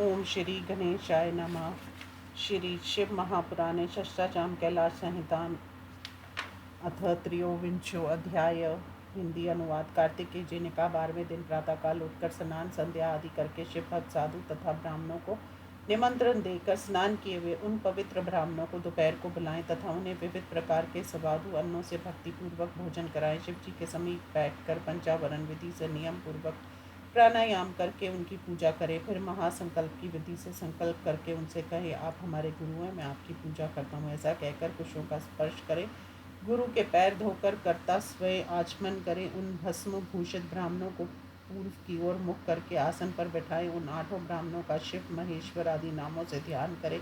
ओम श्री गणेशाय नमः। श्री शिव महापुराणे षष्ठाचाम कैलाश संहिता अथ त्रयोविंशो अध्याय। हिंदी अनुवाद। कार्तिकेय जी ने कहा, 12वें दिन प्रातःकाल उठकर स्नान संध्या आदि करके शिव भक्त साधु तथा ब्राह्मणों को निमंत्रण देकर स्नान किए हुए उन पवित्र ब्राह्मणों को दोपहर को बुलाएं तथा उन्हें विविध प्रकार के स्वादु अन्नों से भक्तिपूर्वक भोजन कराएं। शिव जी के समीप बैठकर पंचावरण विधि से नियम पूर्वक प्राणायाम करके उनकी पूजा करें। फिर महासंकल्प की विधि से संकल्प करके उनसे कहें, आप हमारे गुरु हैं, मैं आपकी पूजा करता हूँ। ऐसा कहकर कुशों का स्पर्श करें। गुरु के पैर धोकर कर्ता स्वयं आचमन करें। उन भस्म भूषित ब्राह्मणों को पूर्व की ओर मुख करके आसन पर बैठाएं। उन 8 ब्राह्मणों का शिव महेश्वर आदि नामों से ध्यान करें।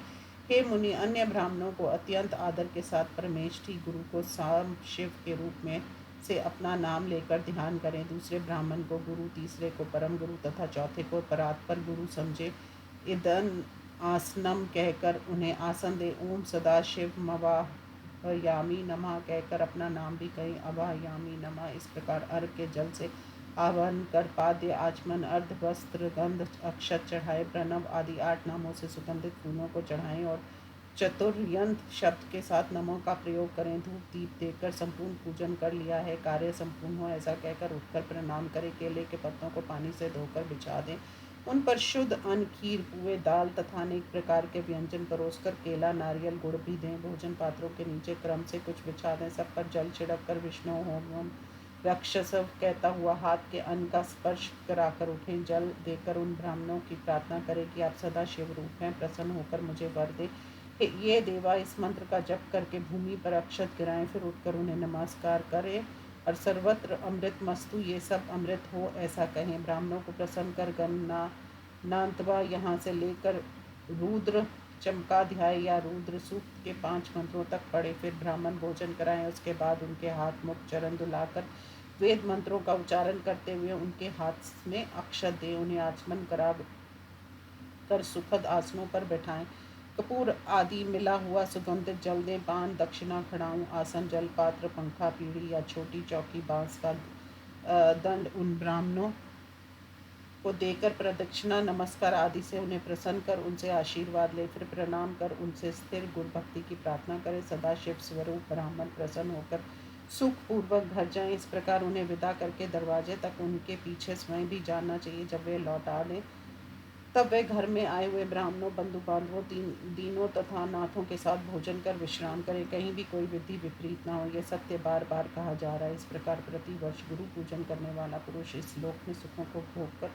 हे मुनि, अन्य ब्राह्मणों को अत्यंत आदर के साथ परमेष्ठी गुरु को साम शिव के रूप में से अपना नाम लेकर ध्यान करें। दूसरे ब्राह्मण को गुरु, तीसरे को परम गुरु तथा चौथे को परात्पर गुरु समझे। इदन आसनम कहकर उन्हें आसन दे। ओम सदा शिव मवाहयामी नमः कहकर अपना नाम भी कहें। अवाहयामी नमः इस प्रकार अर्घ के जल से आवाहन कर पाद्य आचमन अर्ध वस्त्र गंध अक्षत चढ़ाए। प्रणव आदि 8 नामों से सुगंधित फूलों को चढ़ाएं और चतुर्यंत शब्द के साथ नमो का प्रयोग करें। धूप दीप देकर संपूर्ण पूजन कर लिया है, कार्य संपूर्ण हो ऐसा कहकर उठकर प्रणाम करें। केले के पत्तों को पानी से धोकर बिछा दें। उन पर शुद्ध अन्न, खीर, पुए, दाल तथा अनेक प्रकार के व्यंजन परोसकर केला, नारियल, गुड़ भी दें। भोजन पात्रों के नीचे क्रम से कुछ बिछा दें। सब पर जल छिड़क कर विष्णु होम रक्षसव कहता हुआ हाथ के अन्न का स्पर्श कराकर उठें। जल देकर उन ब्राह्मणों की प्रार्थना करें कि आप सदा शिव रूप हैं, प्रसन्न होकर मुझे वर दे। ये देवा इस मंत्र का जप करके भूमि पर अक्षत गिराएं। फिर उठकर उन्हें नमस्कार करें और सर्वत्र अमृत मस्तु, ये सब अमृत हो ऐसा कहें। ब्राह्मणों को प्रसन्न कर गन्ना नांतवा यहाँ से लेकर रुद्र चमकाध्याय या रुद्र सूक्त के 5 मंत्रों तक पढ़े। फिर ब्राह्मण भोजन कराएं। उसके बाद उनके हाथ मुख चरण दुलाकर वेद मंत्रों का उच्चारण करते हुए उनके हाथ में अक्षत दें। उन्हें आचमन करा कर सुखद आसनों पर बैठाएं। कपूर आदि मिला हुआ सुगंधित जल दें। पान, दक्षिणा, खड़ाऊं, आसन, जल पात्र, पंखा, पीढ़ी या छोटी चौकी, बांस का दंड उन ब्राह्मणों को देकर प्रदक्षिणा नमस्कार आदि से उन्हें प्रसन्न कर उनसे आशीर्वाद ले। फिर प्रणाम कर उनसे स्थिर गुरु भक्ति की प्रार्थना करें। सदा शिव स्वरूप ब्राह्मण प्रसन्न होकर सुख पूर्वक घर जाएं। इस प्रकार उन्हें विदा करके दरवाजे तक उनके पीछे स्वयं भी जाना चाहिए। जब वे लौट आए तब वे घर में आए हुए ब्राह्मणों, बंधु बांधवों, दीनों तथा नाथों के साथ भोजन कर विश्राम करें। कहीं भी कोई विधि विपरीत ना हो, यह सत्य बार बार कहा जा रहा है। इस प्रकार प्रतिवर्ष गुरु पूजन करने वाला पुरुष इस लोक में सुखों को भोग कर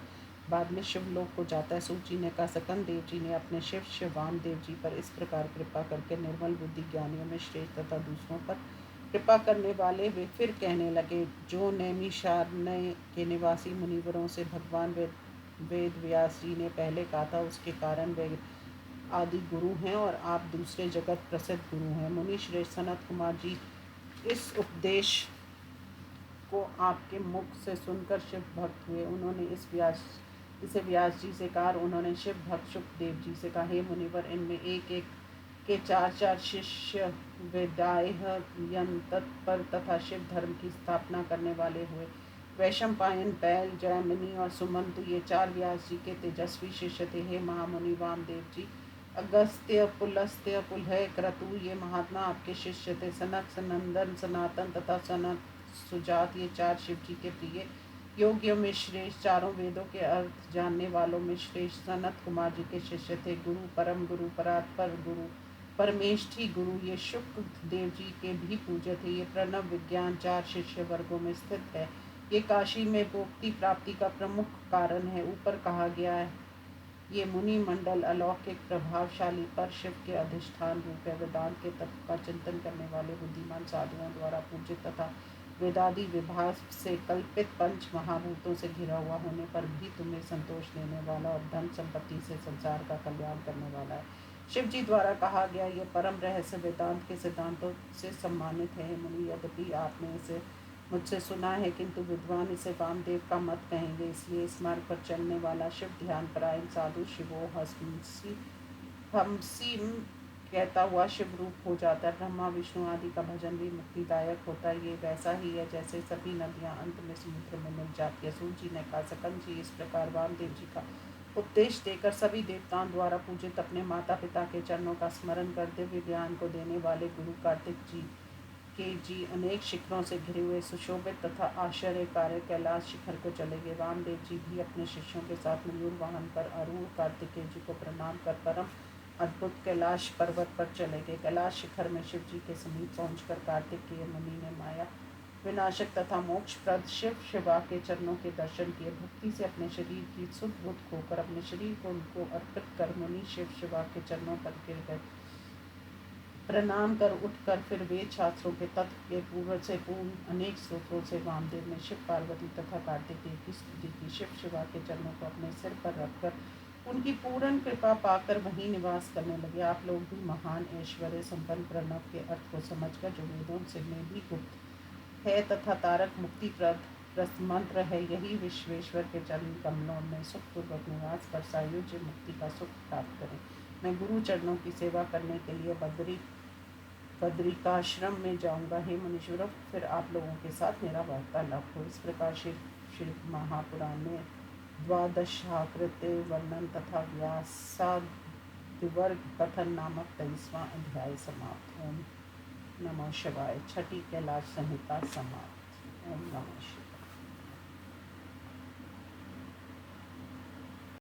बाद में शिवलोक को जाता है। सूत जी ने कहा, सकन देव जी ने अपने शिव शिवान देव जी पर इस प्रकार कृपा करके निर्मल बुद्धि ज्ञानियों में श्रेष्ठ तथा दूसरों पर कृपा करने वाले वे फिर कहने लगे, जो नैमिषारण्य के निवासी मुनिवरों से भगवान वेद व्यास जी ने पहले कहा था, उसके कारण वे आदि गुरु हैं और आप दूसरे जगत प्रसिद्ध गुरु हैं। मुनि श्रेष्ठ सनत कुमार जी इस उपदेश को आपके मुख से सुनकर शिव भक्त हुए। उन्होंने इसे व्यास जी से कहा। उन्होंने शिव भक्त शुकदेव जी से कहा, हे मुनिवर, इनमें एक एक के 4 शिष्य वेदायन तत्पर तथा शिव धर्म की स्थापना करने वाले हुए। वैशंपायन, पैल, जैमिनी और सुमंत ये 4 व्यास जी के तेजस्वी शिष्य थे। हे महामुनि वामदेव जी, अगस्त्य, पुलस्त्य, पुलह, क्रतु ये महात्मा आपके शिष्य थे। सनक, सनंदन, सनातन तथा सनक, सुजात ये 4 शिव जी के प्रिय योगियों में श्रेष्ठ, चारों वेदों के अर्थ जानने वालों में श्रेष्ठ सनत कुमार जी के शिष्य थे। गुरु, परम गुरु, परात्पर गुरु, परमेष्ठी गुरु ये शुक देव जी के भी पूज्य थे। ये प्रणव विज्ञान 4 शिष्य वर्गों में स्थित है। ये काशी में मुक्ति प्राप्ति का प्रमुख कारण है। ऊपर कहा गया है, ये मुनि मंडल अलौकिक, प्रभावशाली, पर शिव के अधिष्ठान रूप है। वेदांत के तत्व का चिंतन करने वाले बुद्धिमान साधुओं द्वारा पूजित तथा वेदादि विभाग से कल्पित 5 महाभूतों से घिरा हुआ होने पर भी तुम्हें संतोष देने वाला और धन संपत्ति से संसार का कल्याण करने वाला है। शिव जी द्वारा कहा गया यह परम रहस्य वेदांत के सिद्धांतों से सम्मानित है। मुनि, यद्यपि आपने इसे मुझसे सुना है, किंतु विद्वान इसे वामदेव का मत कहेंगे। इसलिए इस मार्ग पर चलने वाला शिव ध्यान परायण साधु शिवो हंसी कहता हुआ शिव रूप हो जाता है। ब्रह्मा विष्णु आदि का भजन भी मुक्तिदायक होता है। ये वैसा ही है जैसे सभी नदियां अंत में समुद्र में मिल जाती है। सूत जी ने कहा, सकन जी, इस प्रकार वामदेव जी का उपदेश देकर सभी देवताओं द्वारा पूजित अपने माता पिता के चरणों का स्मरण कर दिव्य ज्ञान को देने वाले गुरु कार्तिक जी अनेक शिखरों से घिरे हुए सुशोभित तथा आश्चर्यकारी कैलाश शिखर को चले गए। वामदेव जी भी अपने शिष्यों के साथ मयूर वाहन पर आरूढ़ कार्तिकेय जी को प्रणाम कर परम अद्भुत कैलाश पर्वत पर चले गए। कैलाश शिखर में शिव जी के समीप पहुंचकर कार्तिकेय मुनि ने माया विनाशक तथा मोक्षप्रद शिव शिवा के चरणों के दर्शन किए। भक्ति से अपने शरीर की सुध बुध खोकर अपने शरीर को उनको अर्पित कर मुनि शिव शिवा के चरणों पर गिर गए। प्रणाम कर उठकर फिर वेद शास्त्रों के तत्व के पूर्व से पूर्ण अनेक स्रोतों से वामदेव ने शिव पार्वती तथा कार्तिकेय की स्तुति की। शिव शिवा के चरणों को अपने सिर पर रखकर उनकी पूर्ण कृपा पाकर वहीं निवास करने लगे। आप लोग भी महान ऐश्वर्य संपन्न प्रणव के अर्थ को समझकर, जो वेदों से में भी गुप्त है तथा तारक मुक्तिप्रद मंत्र है, यही विश्वेश्वर के चरण कमलों में सुखपूर्वक निवास कर सायुज्य मुक्ति का सुख प्राप्त करें। मैं गुरु चरणों की सेवा करने के लिए बद्रिकाश्रम में जाऊंगा। हे मुनीश्वर, फिर आप लोगों के साथ मेरा वार्तालाप हो। इस प्रकार शिव महापुराण में द्वादशाकृत्य वर्णन तथा व्यासादिवर्ग कथन नामक 23वां अध्याय समाप्त। ओम नमः शिवाय। छठी कैलाश संहिता समाप्त। ओम नमः शिवाय।